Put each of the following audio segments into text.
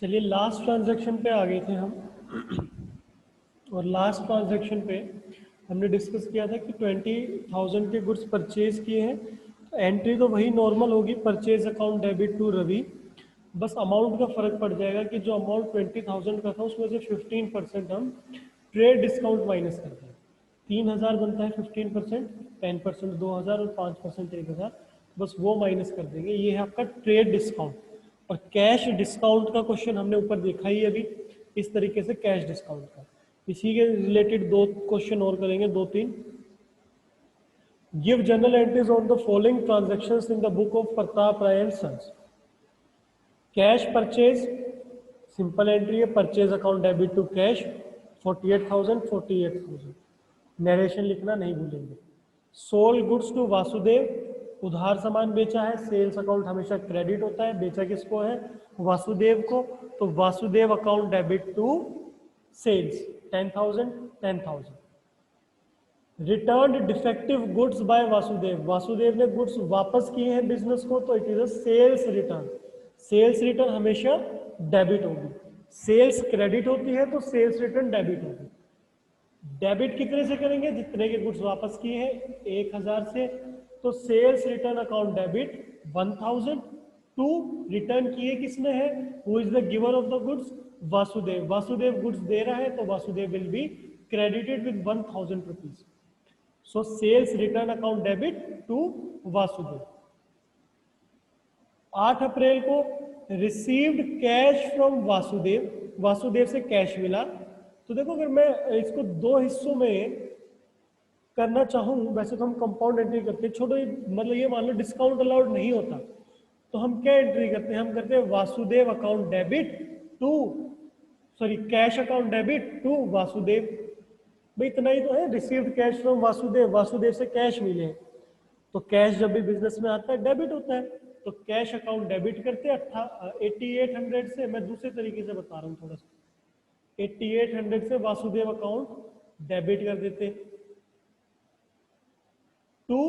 चलिए last transaction पे आ गए थे हम। और लास्ट ट्रांजैक्शन पे हमने डिस्कस किया था कि 20,000 के गुड्स परचेज किए हैं, तो एंट्री तो वही नॉर्मल होगी, purchase account debit to Ravi. बस अमाउंट का फर्क पड़ जाएगा कि जो अमाउंट 20,000 का था उसमें से 15% हम ट्रेड डिस्काउंट माइनस कर दें। 3,000 बनता है 15%, 10% 2,000 और 5% 1,000, बस वो माइनस कर देंगे। ये है आपका ट्रेड डिस्काउंट। और कैश डिस्काउंट का क्वेश्चन हमने ऊपर देखा ही अभी, इस तरीके से कैश डिस्काउंट का। इसी के रिलेटेड दो क्वेश्चन और करेंगे, दो तीन। Give journal entries on the following transactions in the book of Pratap Rai and sons. Cash purchase, simple entry है, purchase account debit to cash 48,000 narration लिखना नहीं भूलेंगे। सोल्ड गुड्स टू वासुदेव, उधार सामान बेचा है, सेल्स अकाउंट हमेशा क्रेडिट होता है, बेचा किसको है, वासुदेव को, तो Vasudev account debit to sales 10,000 10,000। Return defective goods by Vasudev, Vasudev ने गुड्स वापस किए हैं बिजनेस को, तो it is a sales return. Sales return हमेशा डेबिट होगी। सेल्स क्रेडिट होती है तो सेल्स रिटर्न डेबिट होगी। डेबिट कितने से करेंगे, जितने के गुड्स वापस किए हैं 1,000 से, तो sales return account debit 1,000 to return किए किसने है, who is the giver of the goods, Vasudev. Vasudev goods दे रहा है तो Vasudev will be credited with 1,000 rupees. So sales return account debit to Vasudev. 8 अप्रैल को received cash from Vasudev, Vasudev से कैश मिला। तो देखो अगर मैं इसको दो हिस्सों में करना चाहूँ, वैसे तो हम कंपाउंड एंट्री करते हैं, छोड़ो मतलब ये मान लो डिस्काउंट अलाउड नहीं होता, तो हम क्या एंट्री करते हैं, हम करते हैं Vasudev account debit to, sorry cash account debit to Vasudev. भाई इतना ही तो है, received cash from Vasudev, Vasudev से कैश मिले, तो कैश जब भी बिजनेस में आता है डेबिट होता है, तो कैश अकाउंट डेबिट करते हैं 8800 से। मैं दूसरे तरीके से बता रहा हूँ थोड़ा सा, 8800 से वासुदेव अकाउंट डेबिट कर देते टू,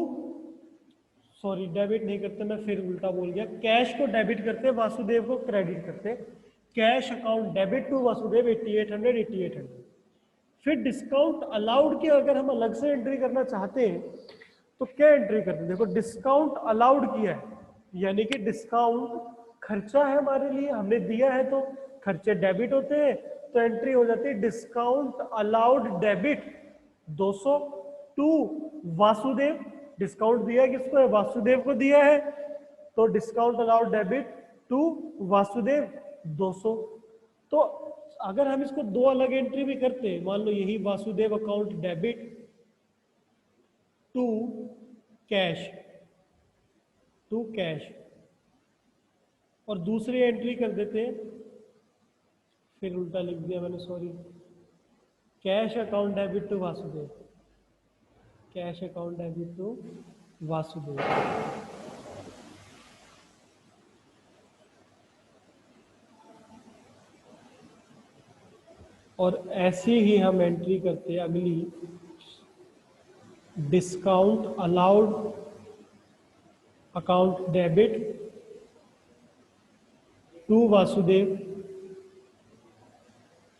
सॉरी डेबिट नहीं करते, मैं फिर उल्टा बोल गया, कैश को डेबिट करते वासुदेव को क्रेडिट करते, cash account debit to Vasudev 8800। फिर डिस्काउंट अलाउड की अगर हम अलग से एंट्री करना चाहते हैं तो क्या एंट्री करते हैं, देखो डिस्काउंट अलाउड किया है, यानी कि डिस्काउंट खर्चा है हमारे लिए, हमने दिया है तो खर्चे डेबिट होते हैं, तो एंट्री हो जाती है discount allowed debit 200 to Vasudev. Discount दिया किसको है, वासुदेव को दिया है, तो discount allowed debit to Vasudev 200। तो अगर हम इसको दो अलग एंट्री भी करते हैं, मान लो यही Vasudev account debit to cash, to cash, और दूसरी एंट्री कर देते हैं, फिर उल्टा लिख दिया मैंने, sorry, cash account debit to Vasudev, cash account debit to Vasudev. और ऐसी ही हम एंट्री करते हैं अगली, discount allowed account debit to Vasudev.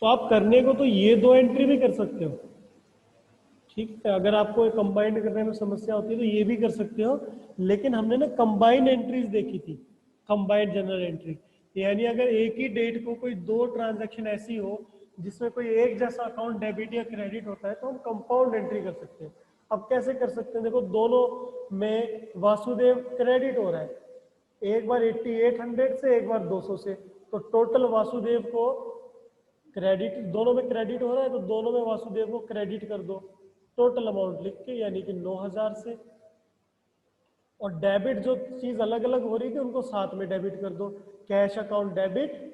तो आप करने को तो ये दो एंट्री भी कर सकते हो, ठीक है, अगर आपको कंबाइंड करने में समस्या होती है तो ये भी कर सकते हो, लेकिन हमने ना कंबाइंड एंट्रीज देखी थी, कंबाइंड जनरल एंट्री, यानी अगर एक ही डेट को कोई दो ट्रांजैक्शन ऐसी हो जिसमें कोई एक जैसा अकाउंट डेबिट या क्रेडिट होता है, तो हम कंपाउंड एंट्री कर सकते हैं। अब कैसे कर सकते हैं, देखो दोनों में वासुदेव क्रेडिट हो रहा है, एक बार 8800 से, एक बार 200 से, तो टोटल वासुदेव को क्रेडिट, दोनों में क्रेडिट हो रहा है तो दोनों में वासुदेव को क्रेडिट कर दो टोटल अमाउंट लिख के, यानी कि 9,000 से। और डेबिट जो चीज अलग अलग हो रही थी उनको साथ में डेबिट कर दो, cash account debit,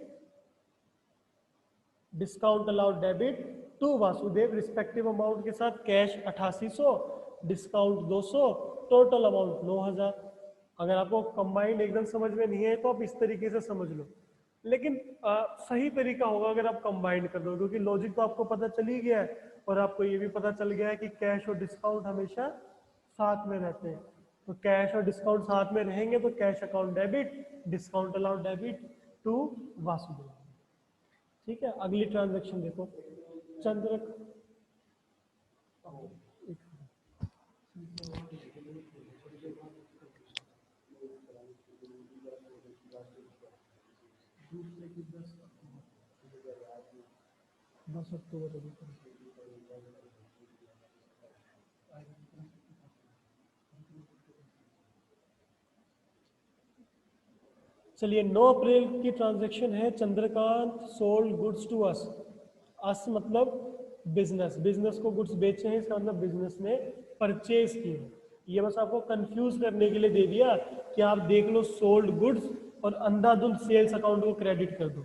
discount allowed debit to Vasudev, respective amount के साथ, कैश 8800, डिस्काउंट 200, टोटल अमाउंट 9,000। अगर आपको कंबाइंड एकदम समझ में नहीं है तो आप इस तरीके से समझ लो, लेकिन सही तरीका होगा अगर आप कंबाइंड कर दो, क्योंकि लॉजिक तो आपको पता चल ही गया है, और आपको ये भी पता चल गया है कि कैश और डिस्काउंट हमेशा साथ में रहते हैं। तो कैश और डिस्काउंट साथ में रहेंगे तो cash account debit, discount allowed debit to Vasudev. ठीक है, अगली ट्रांजैक्शन देखो, चंद्र, दूसरे की 10 अक्टूबर चलिए 9 अप्रैल की ट्रांजैक्शन है, Chandrakant sold goods to us. Us मतलब बिजनेस, बिजनेस को गुड्स बेचे हैं, इसका मतलब बिजनेस ने परचेज की है। ये बस आपको कंफ्यूज करने के लिए दे दिया कि आप देख लो सोल्ड गुड्स और अंधाधुंध सेल्स अकाउंट को क्रेडिट कर दो।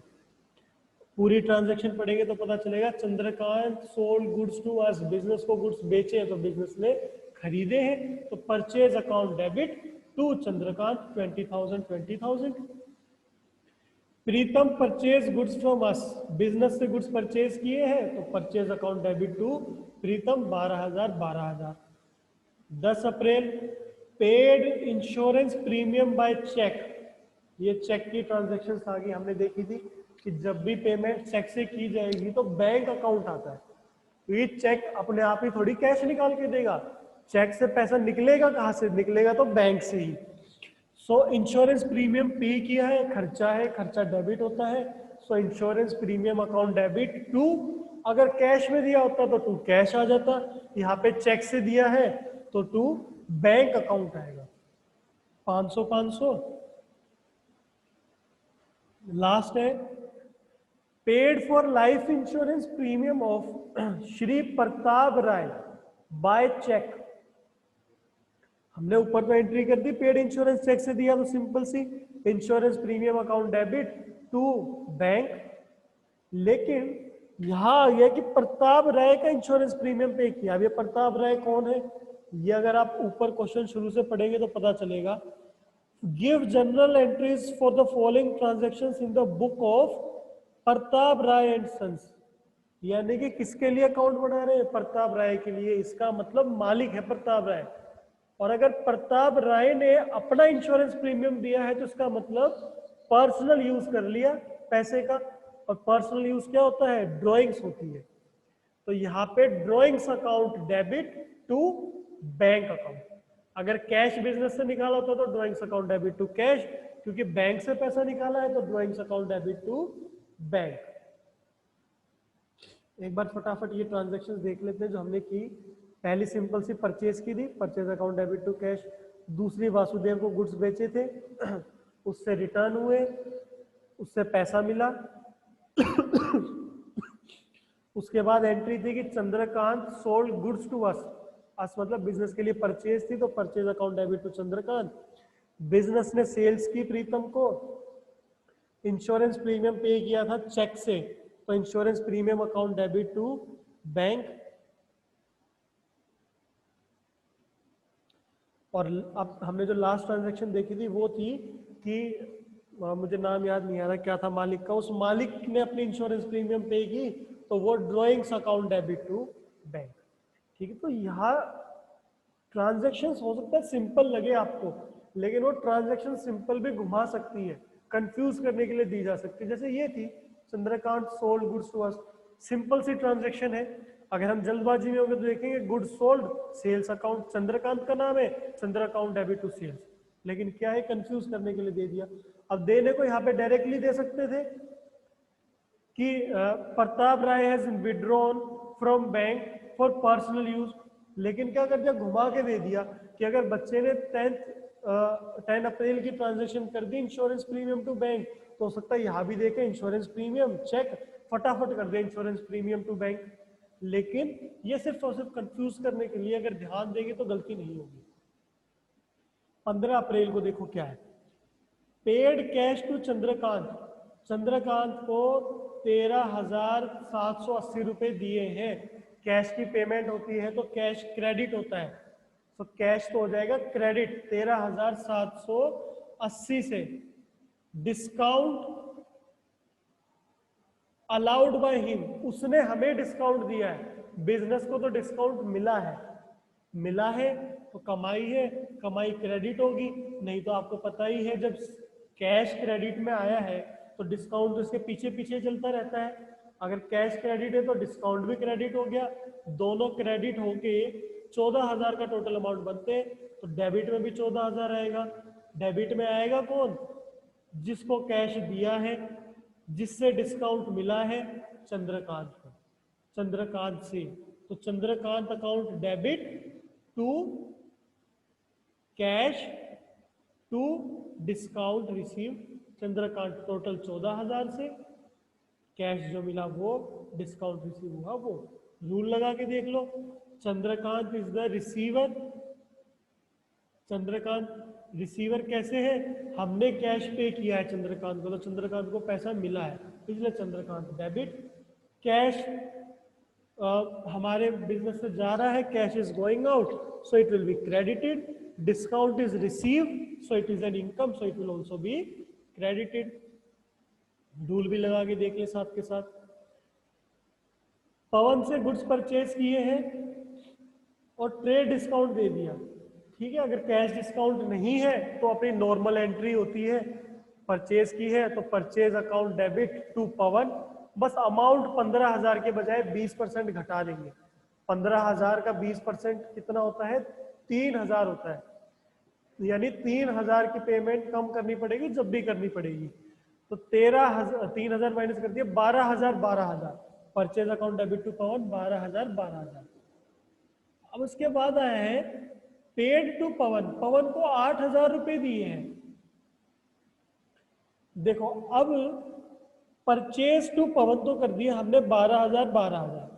पूरी ट्रांजैक्शन पढ़ेंगे तो पता चलेगा Chandrakant sold goods to us, business को गुड्स बेचे हैं तो बिजनेस ने खरीदे हैं, तो purchase account debit to Chandrakant 20,000। Pritam purchase goods from us, business से गुड्स परचेज किए हैं तो purchase account debit to Pritam 12,000। 10 April paid insurance premium by cheque. ये चेक की ट्रांजैक्शन आ गई, हमने देखी थी कि जब भी पेमेंट चेक से की जाएगी तो बैंक अकाउंट आता है। तो ये चेक अपने आप ही थोड़ी कैश निकाल के देगा, चेक से पैसा निकलेगा कहाँ से, निकलेगा तो बैंक से ही। सो इंश्योरेंस प्रीमियम पे किया है, खर्चा डेबिट होता है। So insurance premium account debit to, अगर कैश में दिया होता तो टू कैश आ जाता, यहाँ पे चेक से दिया है तो टू बैंक अकाउंट आएगा। 500 लास्ट है, paid for life insurance premium of Shri Pratap Rai by cheque. हमने ऊपर तो एंट्री कर दी, पेड इंश्योरेंस चेक से दिया तो सिंपल सी insurance premium account debit to bank. लेकिन यहां आ गया कि प्रताप राय का इंश्योरेंस प्रीमियम पे किया। अब ये प्रताप राय कौन है, ये अगर आप ऊपर क्वेश्चन शुरू से पढ़ेंगे तो पता चलेगा। Give journal entries for the following transactions in the book of Pratap Rai and sons. यानी कि किसके लिए अकाउंट बना रहे हैं, प्रताप राय के लिए। इसका मतलब मालिक है प्रताप राय, और अगर प्रताप राय ने अपना इंश्योरेंस प्रीमियम दिया है तो इसका मतलब पर्सनल यूज कर लिया पैसे का। और पर्सनल यूज क्या होता है, ड्रॉइंग्स होती है। तो यहाँ पे drawings account debit to bank account. अगर कैश बिजनेस से निकाला होता तो drawings account debit to cash, क्योंकि बैंक से पैसा निकाला है तो drawings account debit to bank. एक बार फटाफट ये ट्रांजैक्शंस देख लेते हैं जो हमने की। पहली सिंपल सी परचेज की थी, purchase account debit to cash. दूसरी वासुदेव को गुड्स बेचे थे उससे रिटर्न हुए, उससे पैसा मिला उसके बाद एंट्री थी कि Chandrakant sold goods to us. Us मतलब बिजनेस के लिए परचेज थी तो purchase account debit to Chandrakant. Business ने सेल्स की प्रीतम को, इंश्योरेंस प्रीमियम पे किया था चेक से तो insurance premium account debit to bank. और अब हमने जो लास्ट ट्रांजैक्शन देखी थी वो थी कि मुझे नाम याद नहीं आ रहा क्या था मालिक का, उस मालिक ने अपनी इंश्योरेंस प्रीमियम पे की तो वो drawings account debit to bank. ठीक है, तो यहाँ ट्रांजैक्शंस हो सकता है सिंपल लगे आपको, लेकिन वो ट्रांजैक्शन सिंपल भी घुमा सकती है, कंफ्यूज करने के लिए दी जा सकती है। जैसे ये थी Chandrakant sold goods to us, simple सी ट्रांजैक्शन है। अगर हम जल्दबाजी में होंगे तो देखेंगे goods sold, sales account Chandrakant का नाम है, Chandra account debit to sales. लेकिन क्या है, कंफ्यूज करने के लिए दे दिया। अब देने को यहाँ पे डायरेक्टली दे सकते थे कि Pratap Rai has withdrawn from bank for personal use, लेकिन क्या कर दिया, घुमा के दे दिया कि अगर बच्चे ने 10 अप्रैल की ट्रांजैक्शन कर दी इंश्योरेंस प्रीमियम टू बैंक, तो हो सकता है यहाँ भी देखें इंश्योरेंस प्रीमियम चेक, फटाफट कर दे इंश्योरेंस प्रीमियम टू बैंक। लेकिन ये सिर्फ और सिर्फ कंफ्यूज करने के लिए, अगर ध्यान देंगे तो गलती नहीं होगी। 15 अप्रैल को देखो क्या है, paid cash to Chandrakant. Chandrakant को 13,780 रुपए दिए हैं। कैश की पेमेंट होती है तो कैश क्रेडिट होता है, तो कैश तो हो जाएगा क्रेडिट 13,780 से। डिस्काउंट अलाउड बाय हिम, उसने हमें डिस्काउंट दिया है। बिजनेस को तो डिस्काउंट मिला है तो कमाई है, कमाई क्रेडिट होगी। नहीं तो आपको पता ही है जब कैश क्रेडिट में आया है तो डिस्काउंट तो इसके पीछे पीछे चलता रहता है। अगर कैश क्रेडिट है तो डिस्काउंट भी क्रेडिट हो गया, दोनों क्रेडिट होके 14,000 का टोटल अमाउंट बनते हैं, तो डेबिट में भी 14,000 आएगा। डेबिट में आएगा कौन? जिसको कैश दिया है, जिससे डिस्काउंट मिला है, चंद्रकांत को, चंद्रकांत से। तो Chandrakant account debit to cash to discount receive. Chandrakant total 14,000 से, कैश जो मिला वो, डिस्काउंट रिसीव हुआ वो। रूल लगा के देख लो, Chandrakant is the receiver. Chandrakant receiver कैसे है? हमने कैश पे किया है चंद्रकांत को, तो चंद्रकांत को पैसा मिला है, इसलिए चंद्रकांत डेबिट। कैश हमारे बिजनेस से जा रहा है, cash is going out, so it will be credited. Discount is receive, so it is an income, so it will also be credited. Rule भी लगा के देख ले साथ के साथ। पवन से गुड्स परचेज किए हैं और ट्रेड डिस्काउंट दे दिया, ठीक है। अगर कैश डिस्काउंट नहीं है तो अपनी नॉर्मल एंट्री होती है, परचेज की है तो परचेज अकाउंट डेबिट टू पवन। बस अमाउंट 15,000 के बजाय 20% घटा देंगे। 15,000 का 20% कितना होता है? 3,000 होता है, यानी 3,000 की पेमेंट कम करनी पड़ेगी जब भी करनी पड़ेगी। तो 3,000 माइनस कर दिए, 12,000 12,000। परचेज अकाउंट डेबिट टू पवन 12,000 12,000। अब उसके बाद आया है पेड टू पवन। पवन को 8,000 रुपए दिए हैं। देखो अब परचेज टू पवन तो कर दिया हमने 12,000 12,000।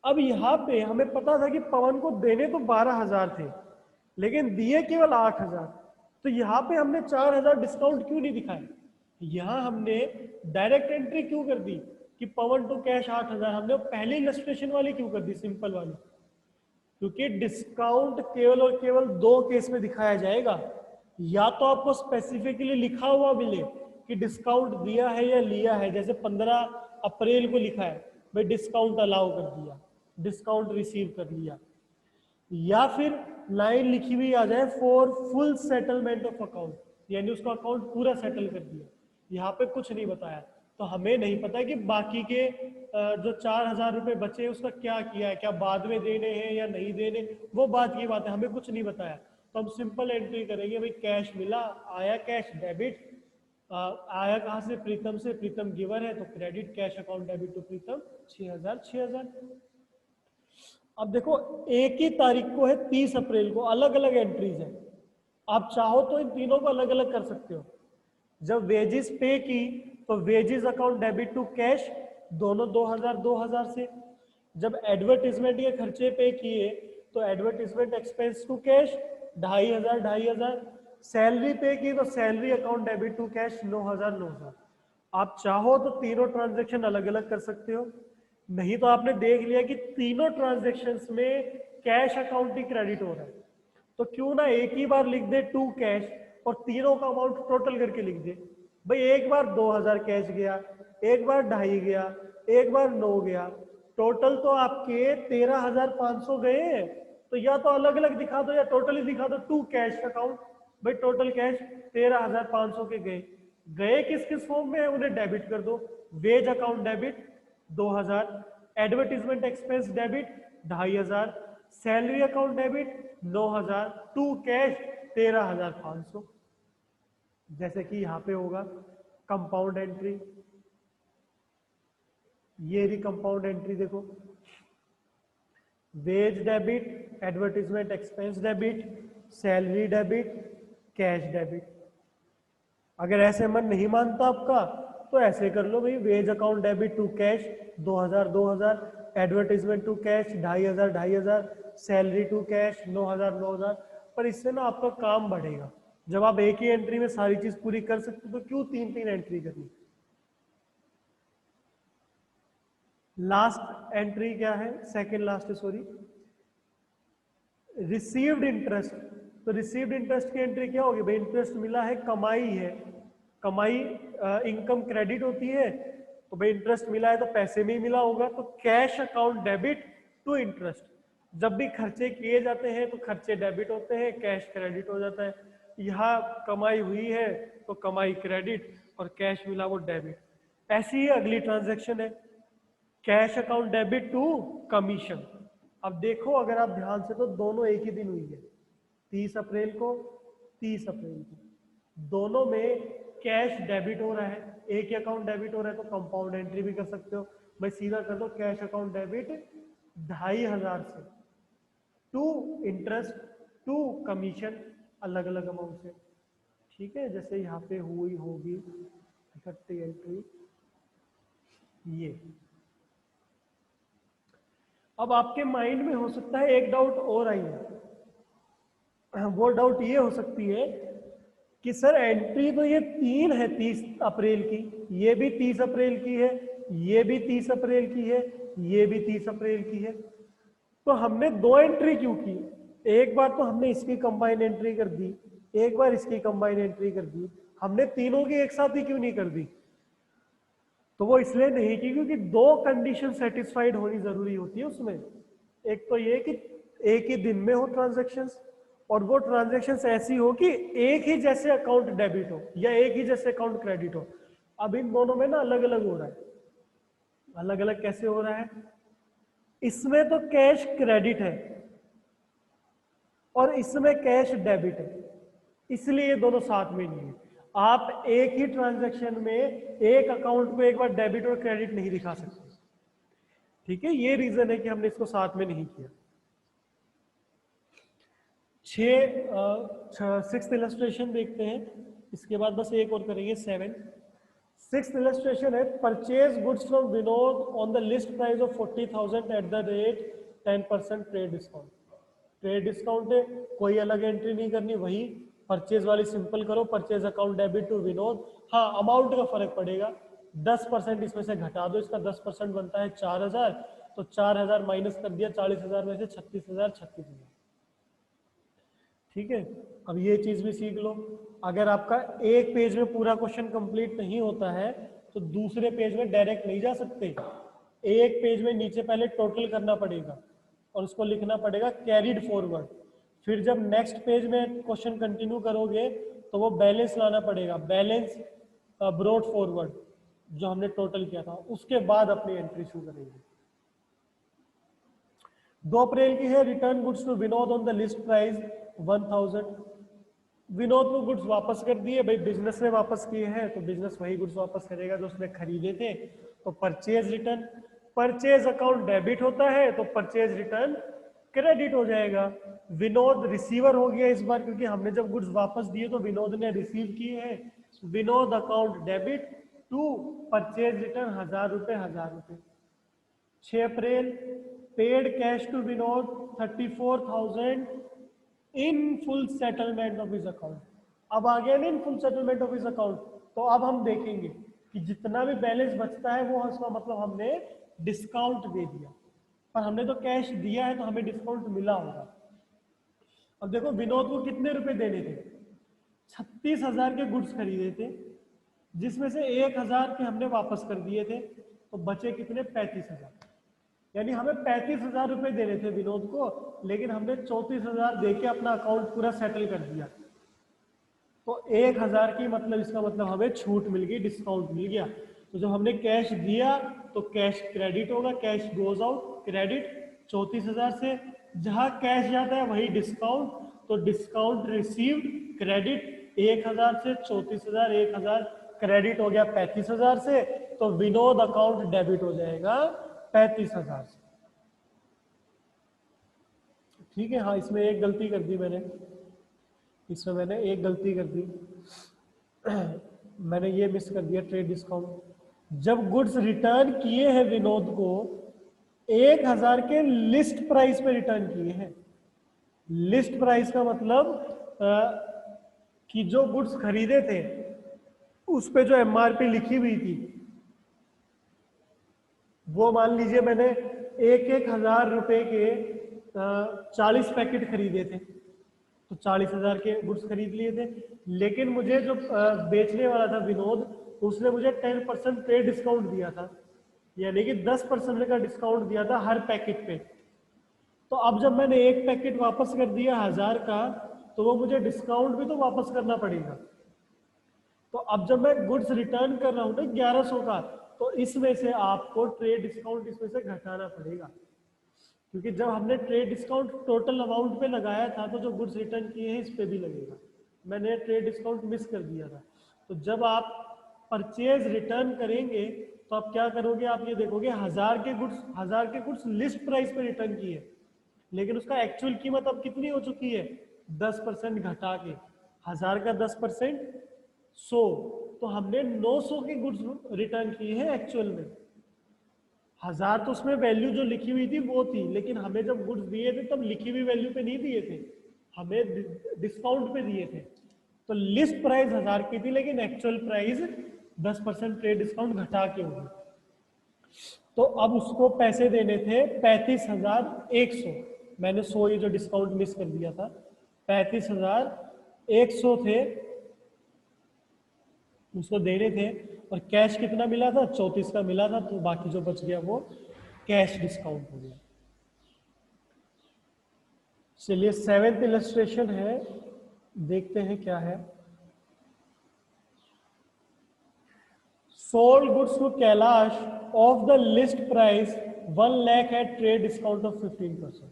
अब यहाँ पे हमें पता था कि पवन को देने तो 12,000 थे, लेकिन दिए केवल 8,000। तो यहाँ पे हमने 4,000 डिस्काउंट क्यों नहीं दिखाए? यहाँ हमने डायरेक्ट एंट्री क्यों कर दी कि पवन टू कैश 8,000? हमने पहली इलस्ट्रेशन वाली क्यों कर दी, सिंपल वाली? क्योंकि डिस्काउंट केवल और केवल दो केस में दिखाया जाएगा। या तो आपको स्पेसिफिकली लिखा हुआ मिले कि डिस्काउंट दिया है या लिया है, जैसे 15 अप्रैल को लिखा है भाई डिस्काउंट अलाउ कर दिया, डिस्काउंट रिसीव कर लिया। या फिर लाइन लिखी हुई आ जाए for full settlement of account, यानी उसका अकाउंट पूरा सेटल कर दिया। यहाँ पे कुछ नहीं बताया, तो हमें नहीं पता कि बाकी के जो 4,000 रुपए बचे उसका क्या किया है, क्या बाद में देने हैं या नहीं देने, वो बात की बात है, हमें कुछ नहीं बताया। तो हम सिंपल एंट्री करेंगे भाई कैश मिला, आया कैश डेबिट, आया कहाँ से? प्रीतम से, प्रीतम गिवर है तो credit, cash account debit to Pritam 6,000 6,000। अब देखो एक ही तारीख को है 30 अप्रैल को, अलग अलग एंट्रीज है। आप चाहो तो इन तीनों को अलग अलग कर सकते हो। जब वेजेस पे की तो wages account debit to cash, दोनों 2,000 2,000 से। जब एडवर्टीजमेंट के खर्चे पे किए तो advertisement expense to cash 2,500 2,500। Salary pay की तो salary account debit to cash 9,000 9,000। आप चाहो तो तीनों ट्रांजेक्शन अलग अलग कर सकते हो, नहीं तो आपने देख लिया कि तीनों ट्रांजेक्शन्स में कैश अकाउंट ही क्रेडिट हो रहा है, तो क्यों ना एक ही बार लिख दे टू कैश और तीनों का अमाउंट टोटल करके लिख दे। भाई एक बार 2,000 कैश गया, एक बार 2,500 गया, एक बार 9 गया, टोटल तो आपके 13,500 गए। तो या तो अलग अलग दिखा दो या टोटल ही दिखा दो टू कैश अकाउंट। भाई टोटल कैश 13,500 के गए, गए किस किस फॉर्म में है उन्हें डेबिट कर दो। Wage account debit 2,000, advertisement expense debit 2,500, salary account debit 9,000, to cash 13,500। जैसे कि यहां पे होगा कंपाउंड एंट्री, ये रही कंपाउंड एंट्री देखो, wage debit, advertisement expense debit, salary debit, cash debit. अगर ऐसे मन नहीं मानता आपका तो ऐसे कर लो भाई, wage account debit to cash 2,000 2,000, advertisement to cash 2,500 2,500, salary to cash 9,000 9,000। पर इससे ना आपका काम बढ़ेगा। जब आप एक ही एंट्री में सारी चीज पूरी कर सकते हो तो क्यों 3-3 एंट्री करनी। लास्ट एंट्री क्या है? Second last, sorry, received interest. तो रिसीव्ड इंटरेस्ट की एंट्री क्या होगी भाई? इंटरेस्ट मिला है, कमाई है, कमाई इनकम क्रेडिट होती है, तो भाई इंटरेस्ट मिला है तो पैसे में ही मिला होगा, तो cash account debit to interest. जब भी खर्चे किए जाते हैं तो खर्चे डेबिट होते हैं, कैश क्रेडिट हो जाता है। यहाँ कमाई हुई है तो कमाई क्रेडिट और कैश मिला वो डेबिट। ऐसी ही अगली ट्रांजैक्शन है, cash account debit to commission. अब देखो अगर आप ध्यान से तो दोनों एक ही दिन हुई है, 30 अप्रैल को, 30 अप्रैल को, दोनों में कैश डेबिट हो रहा है, एक ही अकाउंट डेबिट हो रहा है, तो कंपाउंड एंट्री भी कर सकते हो भाई, सीधा कर दो कैश अकाउंट डेबिट 2500 से टू इंटरेस्ट टू कमीशन, अलग अलग अमाउंट से। ठीक है, जैसे यहाँ पे हुई होगी इकट्ठी एंट्री ये। अब आपके माइंड में हो सकता है एक डाउट और आई है, वो डाउट ये हो सकती है कि सर एंट्री तो ये 3 है 30 अप्रैल की, ये भी 30 अप्रैल की है, ये भी 30 अप्रैल की है, ये भी 30 अप्रैल की है, तो हमने 2 एंट्री क्यों की? एक बार तो हमने इसकी कंबाइन एंट्री कर दी, एक बार इसकी कंबाइन एंट्री कर दी, हमने तीनों की एक साथ ही क्यों नहीं कर दी? तो वो इसलिए नहीं की क्योंकि 2 कंडीशन सेटिस्फाइड होनी जरूरी होती है उसमें। एक तो ये कि एक ही दिन में हो ट्रांजैक्शंस, और वो ट्रांजैक्शंस ऐसी हो कि एक ही जैसे अकाउंट डेबिट हो या एक ही जैसे अकाउंट क्रेडिट हो। अब इन दोनों में ना अलग अलग हो रहा है। अलग अलग कैसे हो रहा है? इसमें तो कैश क्रेडिट है और इसमें कैश डेबिट है, इसलिए ये दोनों साथ में नहीं है। आप एक ही ट्रांजैक्शन में एक अकाउंट को एक बार डेबिट और क्रेडिट नहीं दिखा सकते। ठीक है, ये रीजन है कि हमने इसको साथ में नहीं किया। 6th इलस्ट्रेशन देखते हैं, इसके बाद बस एक और करेंगे 7। 6th इलस्ट्रेशन है purchase goods from Vinod on the list price of 40,000 at the rate 10% trade discount. Trade discount है, कोई अलग एंट्री नहीं करनी, वही परचेज वाली सिंपल करो, purchase account debit to Vinod. हाँ, अमाउंट का फर्क पड़ेगा, 10% इसमें से घटा दो, इसका 10% बनता है 4000, तो 4000 माइनस कर दिया 40,000 में से 36,000 36,000। ठीक है, अब ये चीज भी सीख लो। अगर आपका एक पेज में पूरा क्वेश्चन कंप्लीट नहीं होता है तो दूसरे पेज में डायरेक्ट नहीं जा सकते, एक पेज में नीचे पहले टोटल करना पड़ेगा और उसको लिखना पड़ेगा कैरिड फॉरवर्ड। फिर जब नेक्स्ट पेज में क्वेश्चन कंटिन्यू करोगे तो वो बैलेंस लाना पड़ेगा, बैलेंस ब्रॉट फॉरवर्ड जो हमने टोटल किया था, उसके बाद अपनी एंट्री शुरू करेंगे। 2 अप्रैल की है return goods to Vinod on the list price 1000। Vinod को गुड्स वापस कर दिए, भाई बिजनेस ने वापस किए हैं तो बिजनेस वही गुड्स वापस करेगा जो उसने खरीदे थे, तो purchase return, purchase account debit होता है तो परचेज रिटर्न क्रेडिट हो जाएगा। विनोद रिसीवर हो गया इस बार, क्योंकि हमने जब गुड्स वापस दिए तो विनोद ने रिसीव किए हैं। Vinod account debit to purchase return 1000 रुपए 1000 रुपए। 6 अप्रैल paid cash to Vinod 34,000 in full settlement of his account. अब आ गया ना in full settlement of his account, तो अब हम देखेंगे कि जितना भी बैलेंस बचता है वो इसका मतलब हमने डिस्काउंट दे दिया, पर हमने तो कैश दिया है तो हमें डिस्काउंट मिला होगा। अब देखो विनोद को कितने रुपए देने थे, 36,000 के गुड्स खरीदे थे, जिसमें से 1,000 के हमने वापस कर दिए थे, तो बचे कितने 35,000। यानी हमें 35,000 रुपए देने थे विनोद को, लेकिन हमने 34,000 देके अपना अकाउंट पूरा सेटल कर दिया, तो 1,000 की मतलब इसका मतलब हमें छूट मिल गई, डिस्काउंट मिल गया। तो जब हमने कैश दिया तो कैश क्रेडिट होगा, कैश गोज आउट, क्रेडिट 34,000 से, जहां कैश जाता है वही डिस्काउंट, तो डिस्काउंट रिसीव्ड क्रेडिट 1,000 से 34,000, 1,000 क्रेडिट हो गया 35,000 से, तो विनोद अकाउंट डेबिट हो जाएगा 35,000 से। ठीक है, हाँ इसमें एक गलती कर दी मैंने, इसमें मैंने एक गलती कर दी मैंने ये मिस कर दिया ट्रेड डिस्काउंट। जब गुड्स रिटर्न किए हैं विनोद को 1,000 के लिस्ट प्राइस पे रिटर्न किए हैं। लिस्ट प्राइस का मतलब कि जो गुड्स खरीदे थे उस पे जो एमआरपी लिखी हुई थी, वो मान लीजिए मैंने 1,000 रुपए के 40 पैकेट खरीदे थे, तो 40,000 के गुड्स खरीद लिए थे। लेकिन मुझे जो बेचने वाला था विनोद, उसने मुझे 10% ट्रेड डिस्काउंट दिया था, यानी कि 10% का डिस्काउंट दिया था हर पैकेट पे। तो अब जब मैंने एक पैकेट वापस कर दिया 1000 का, तो वो मुझे डिस्काउंट भी तो वापस करना पड़ेगा। तो अब जब मैं गुड्स रिटर्न कर रहा हूँ ना 1100 का, तो तो इसमें से आपको ट्रेड डिस्काउंट इसमें से घटाना पड़ेगा, क्योंकि जब हमने ट्रेड डिस्काउंट टोटल अमाउंट पे लगाया था तो जो गुड्स रिटर्न किए हैं इस पे भी लगेगा। मैंने ट्रेड डिस्काउंट मिस कर दिया था। तो जब आप परचेज रिटर्न करेंगे तो आप क्या करोगे, आप ये देखोगे 1000 के गुड्स लिस्ट प्राइस पे रिटर्न किए, लेकिन उसका एक्चुअल कीमत अब कितनी हो चुकी है, 10% घटा के। 1000 का 10% 100, तो हमने 900 के गुड्स रिटर्न किए हैं एक्चुअल में। 1000 तो उसमें वैल्यू जो लिखी हुई थी वो थी, लेकिन हमें जब गुड्स दिए थे तब लिखी हुई वैल्यू पे नहीं दिए थे, हमें डिस्काउंट पे दिए थे। तो लिस्ट प्राइस 1000 की थी, लेकिन एक्चुअल प्राइस 10% ट्रेड डिस्काउंट घटा के होगी। तो अब उसको पैसे देने थे 35,100, मैंने 100 ये जो डिस्काउंट मिस कर दिया था, 35,100 थे उसको देने थे, और कैश कितना मिला था, 34 का मिला था, तो बाकी जो बच गया वो कैश डिस्काउंट हो गया। चलिए 7th इलस्ट्रेशन है, देखते हैं क्या है। Sold goods to Kailash of the list price 1 lakh at trade discount of 15%।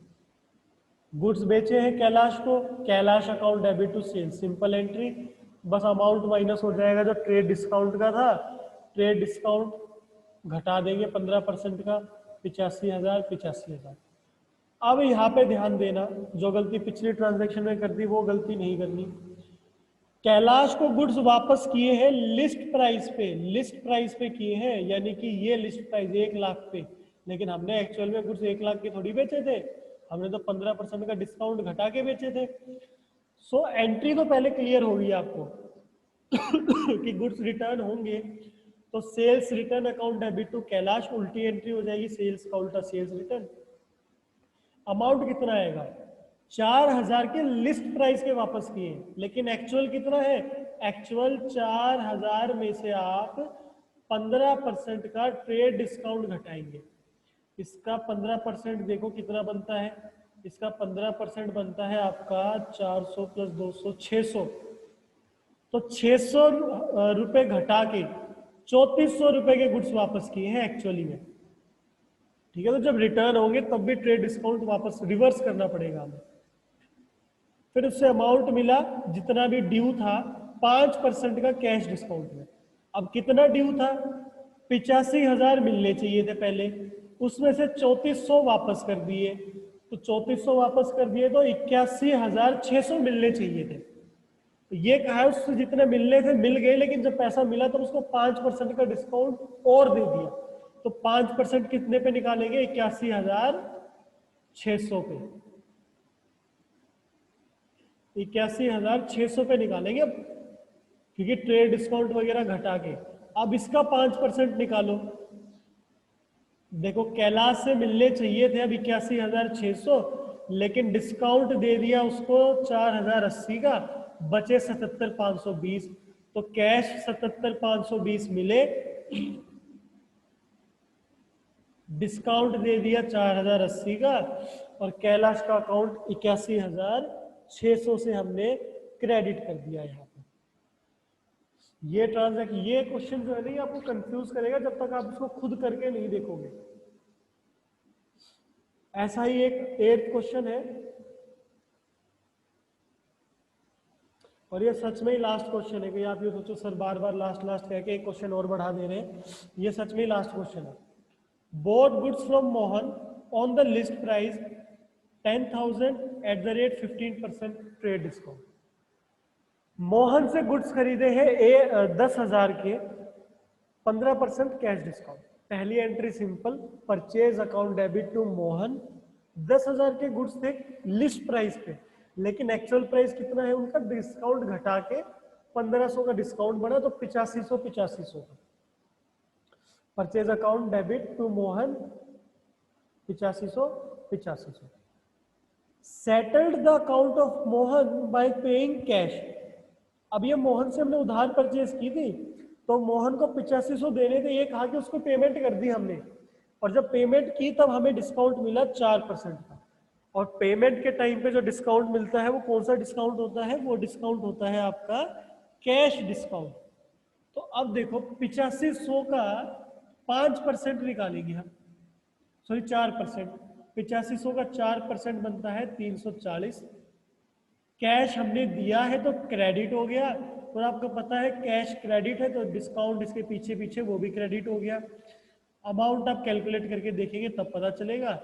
Goods बेचे हैं कैलाश को, Kailash account debit to sale, simple entry, बस अमाउंट माइनस हो जाएगा जो ट्रेड डिस्काउंट का था, ट्रेड डिस्काउंट घटा देंगे 15% का, 85,000। अब यहाँ पे ध्यान देना, जो गलती पिछली ट्रांजैक्शन में कर दी वो गलती नहीं करनी। कैलाश को गुड्स वापस किए हैं लिस्ट प्राइस पे किए हैं, यानी कि ये लिस्ट प्राइस 1 लाख पे, लेकिन हमने एक्चुअल में गुड्स 1 लाख के थोड़ी बेचे थे, हमने तो 15% का डिस्काउंट घटा के बेचे थे। सो एंट्री तो पहले क्लियर होगी आपको कि गुड्स रिटर्न होंगे, तो sales return account debit to Kailash, उल्टी एंट्री हो जाएगी, सेल्स का उल्टा सेल्स रिटर्न। अमाउंट कितना आएगा, 4000 के लिस्ट प्राइस के वापस किए, लेकिन एक्चुअल कितना है, एक्चुअल 4000 में से आप 15% का ट्रेड डिस्काउंट घटाएंगे। इसका 15% देखो कितना बनता है, इसका 15% बनता है आपका 400 + 200 600, तो 600 रुपए घटा के 3400 रुपए के गुड्स वापस किए हैं एक्चुअली में। ठीक है, तो जब रिटर्न होंगे तब भी ट्रेड डिस्काउंट वापस रिवर्स करना पड़ेगा हमें। फिर उससे अमाउंट मिला जितना भी ड्यू था 5% का कैश डिस्काउंट में। अब कितना ड्यू था, 85,000 मिलने चाहिए थे पहले, उसमें से 3400 वापस कर दिए, तो 3400 वापस कर दिए तो 81,600 मिलने चाहिए थे। तो ये कहा उससे जितने मिलने थे मिल गए, लेकिन जब पैसा मिला तो उसको 5% का डिस्काउंट और दे दिया, तो 5% कितने पे निकालेंगे, 81,600 पे, 81,600 पे निकालेंगे अब, क्योंकि ट्रेड डिस्काउंट वगैरह घटा के। अब इसका 5% निकालो, देखो कैलाश से मिलने चाहिए थे अब 81,600, लेकिन डिस्काउंट दे दिया उसको 4,080 का, बचे 77,520, तो कैश 77,520 मिले, डिस्काउंट दे दिया 4,080 का, और कैलाश का अकाउंट 81,600 से हमने क्रेडिट कर दिया यहाँ पे। ये ट्रांजैक्शन, ये क्वेश्चन जो है ना, ये आपको कंफ्यूज करेगा जब तक आप इसको खुद करके नहीं देखोगे। ऐसा ही एक 8th क्वेश्चन है, और ये सच में ही लास्ट क्वेश्चन है, कि आप ये सोचो सर बार बार लास्ट लास्ट कह के एक क्वेश्चन और बढ़ा दे रहे हैं, ये सच में ही लास्ट क्वेश्चन है। Bought goods from Mohan on the list price 10,000 at the rate 15% trade discount। Mohan से गुड्स खरीदे हैं 10,000 के, 15% कैश डिस्काउंट। पहली entry simple, purchase account debit to Mohan, 10,000 के गुड्स थे लिस्ट प्राइस पे, लेकिन एक्चुअल प्राइस कितना है उनका, डिस्काउंट घटा के 1500 का डिस्काउंट बना, तो 8500 का। Purchase account debit to Mohan 8500। Settled the account of Mohan by paying cash. अब ये मोहन से हमने उधार परचेज की थी, तो मोहन को 8500 देने थे, ये कहा कि उसको पेमेंट कर दी हमने, और जब पेमेंट की तब हमें डिस्काउंट मिला 4% का, और पेमेंट के टाइम पे जो डिस्काउंट मिलता है वो कौन सा डिस्काउंट होता है, वो डिस्काउंट होता है आपका कैश डिस्काउंट। तो अब देखो 8500 का 5% निकालेंगे हम, सॉरी 4%। 8500 का 4% बनता है 340। कैश हमने दिया है तो क्रेडिट हो गया, और आपको पता है कैश क्रेडिट है तो डिस्काउंट इसके पीछे पीछे वो भी क्रेडिट हो गया। अमाउंट आप कैलकुलेट करके देखेंगे तब पता चलेगा।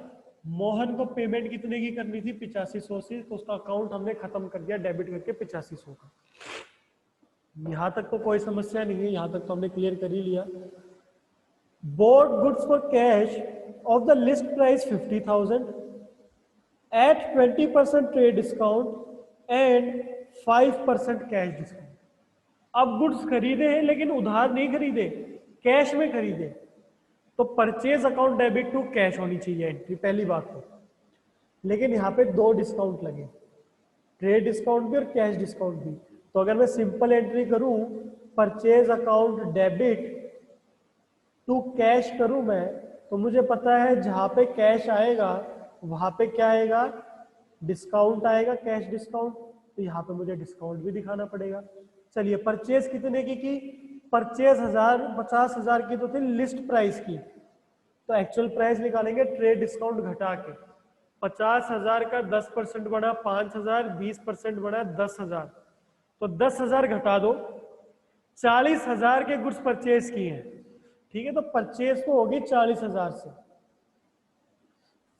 मोहन को पेमेंट कितने की करनी थी 8500 से, तो उसका अकाउंट हमने खत्म कर दिया डेबिट करके 8500 का। यहां तक तो कोई समस्या नहीं है, यहां तक तो हमने क्लियर कर ही लिया। Bought goods for cash of the list price 50,000 at 20% trade discount and 5% cash discount. अब गुड्स खरीदे हैं लेकिन उधार नहीं खरीदे, कैश में खरीदे, तो purchase account debit to cash होनी चाहिए एंट्री, पहली बात तो। लेकिन यहाँ पे दो डिस्काउंट लगे, ट्रेड डिस्काउंट भी और कैश डिस्काउंट भी। तो अगर मैं सिंपल एंट्री करूं purchase account debit to cash करूं मैं, तो मुझे पता है जहां पे कैश आएगा वहां पे क्या आएगा, डिस्काउंट आएगा, कैश डिस्काउंट। तो यहाँ पे मुझे डिस्काउंट भी दिखाना पड़ेगा। चलिए परचेज कितने की परचेज 50,000 की तो थी लिस्ट प्राइस की, तो एक्चुअल प्राइस निकालेंगे ट्रेड डिस्काउंट घटा के। 50,000 का 10% बढ़ा 5,000, 20% बढ़ा 10,000, तो 10,000 घटा दो, 40,000 के गुड्स परचेज किए हैं, ठीक है। तो परचेज तो होगी 40,000 से,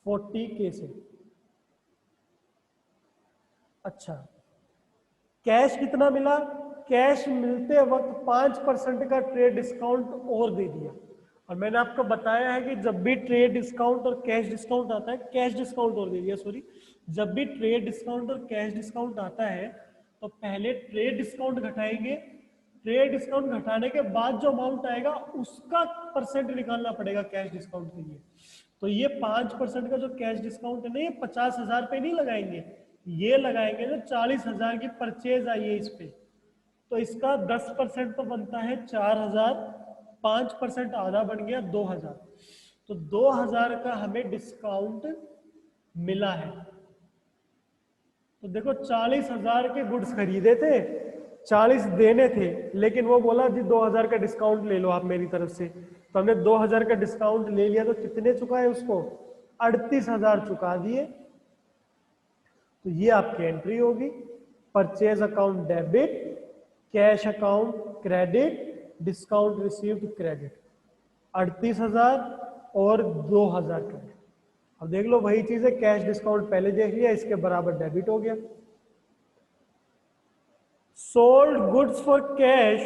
40K से। अच्छा, कैश कितना मिला, कैश मिलते वक्त 5% का ट्रेड डिस्काउंट और दे दिया। और मैंने आपको बताया है कि जब भी ट्रेड डिस्काउंट और कैश डिस्काउंट आता है, कैश डिस्काउंट और दे दिया सॉरी, जब भी ट्रेड डिस्काउंट और कैश डिस्काउंट आता है तो पहले ट्रेड डिस्काउंट घटाएंगे, ट्रेड डिस्काउंट घटाने के बाद जो अमाउंट आएगा उसका परसेंट निकालना पड़ेगा कैश डिस्काउंट के लिए। तो ये 5% का जो कैश डिस्काउंट है ना, ये 50,000 पे नहीं लगाएंगे, ये लगाएंगे जो 40,000 की परचेज आई है इस पे। तो इसका 10% तो बनता है 4,000, 5% आधा बन गया 2,000। तो 2,000 का हमें डिस्काउंट मिला है। तो देखो 40,000 के गुड्स खरीदे थे, 40 देने थे, लेकिन वो बोला जी 2,000 का डिस्काउंट ले लो आप मेरी तरफ से। तो हमने 2,000 का डिस्काउंट ले लिया, तो कितने चुकाए उसको, 38,000 चुका दिए। तो ये आपकी एंट्री होगी, purchase account debit, cash account credit, discount received credit. 38,000 और 2,000 क्रेडिट। अब देख लो वही चीज है, कैश डिस्काउंट पहले देख लिया, इसके बराबर डेबिट हो गया। Sold goods for cash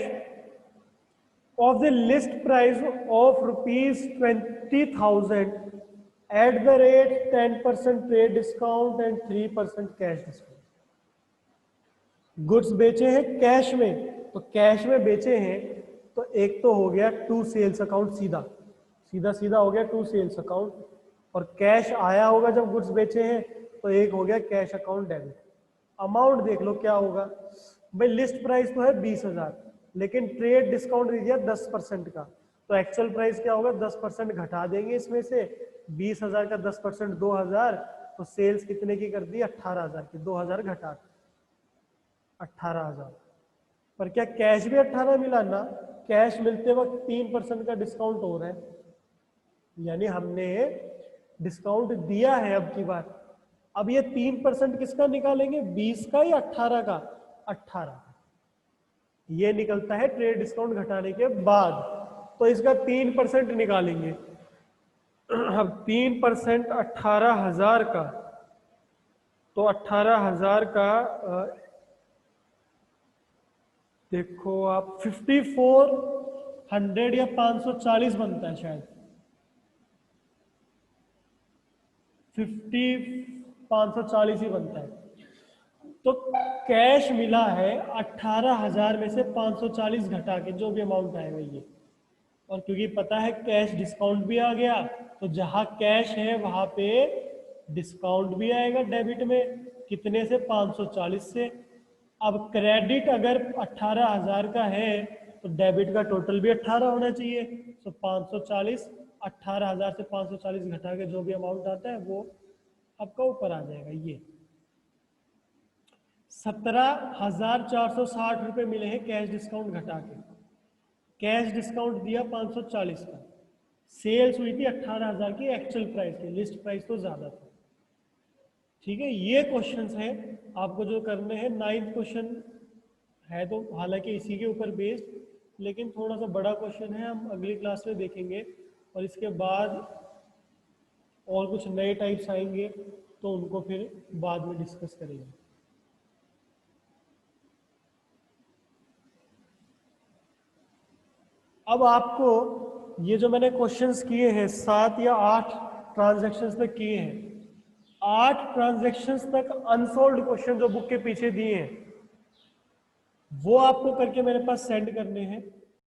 of the list price of ₹20,000 at the rate 10% trade discount and 3% cash discount. Goods बेचे हैं कैश में, तो कैश में बेचे हैं तो एक तो हो गया टू सेल्स अकाउंट, सीधा सीधा सीधा हो गया टू सेल्स अकाउंट, और कैश आया होगा जब गुड्स बेचे हैं तो एक हो गया कैश अकाउंट डेबिट। अमाउंट देख लो क्या होगा भाई, लिस्ट प्राइस तो है 20,000 लेकिन ट्रेड डिस्काउंट दे दिया 10% का, तो एक्चुअल प्राइस क्या होगा, 10% घटा देंगे इसमें से, 20,000 का 10% 2,000, तो सेल्स कितने की कर दी 18,000 की, 2,000 घटा 18,000। पर क्या कैश भी 18 मिला ना, कैश मिलते वक्त 3% का डिस्काउंट हो रहा है, यानी हमने डिस्काउंट दिया है अब की बार। अब ये 3% किसका निकालेंगे, 20 का या 18 का, 18। ये निकलता है ट्रेड डिस्काउंट घटाने के बाद, तो इसका 3% निकालेंगे। अब 3% 18,000 का, तो 18,000 का देखो आप 5400 या 540 बनता है शायद, 540 ही बनता है। तो कैश मिला है 18,000 में से 540 घटा के जो भी अमाउंट आएगा ये, और क्योंकि पता है कैश डिस्काउंट भी आ गया, तो जहां कैश है वहां पे डिस्काउंट भी आएगा डेबिट में, कितने से 540 से। अब क्रेडिट अगर 18,000 का है तो डेबिट का टोटल भी 18 होना चाहिए, तो 540, 18,000 से 540 घटा के जो भी अमाउंट आता है वो आपका ऊपर आ जाएगा। ये 17,460 रुपये मिले हैं कैश डिस्काउंट घटा के। कैश डिस्काउंट दिया 540 का, सेल्स हुई थी 18,000 की एक्चुअल प्राइस की, लिस्ट प्राइस तो ज्यादा था। ठीक है, ये क्वेश्चंस हैं आपको जो करने हैं। 9th क्वेश्चन है तो हालांकि इसी के ऊपर बेस्ड, लेकिन थोड़ा सा बड़ा क्वेश्चन है, हम अगली क्लास में देखेंगे। और इसके बाद और कुछ नए टाइप्स आएंगे तो उनको फिर बाद में डिस्कस करेंगे। अब आपको ये जो मैंने क्वेश्चंस किए हैं 7 या 8 ट्रांजैक्शंस तक किए हैं, 8 ट्रांजैक्शंस तक अनसॉल्व्ड क्वेश्चन जो बुक के पीछे दिए हैं वो आपको करके मेरे पास सेंड करने हैं।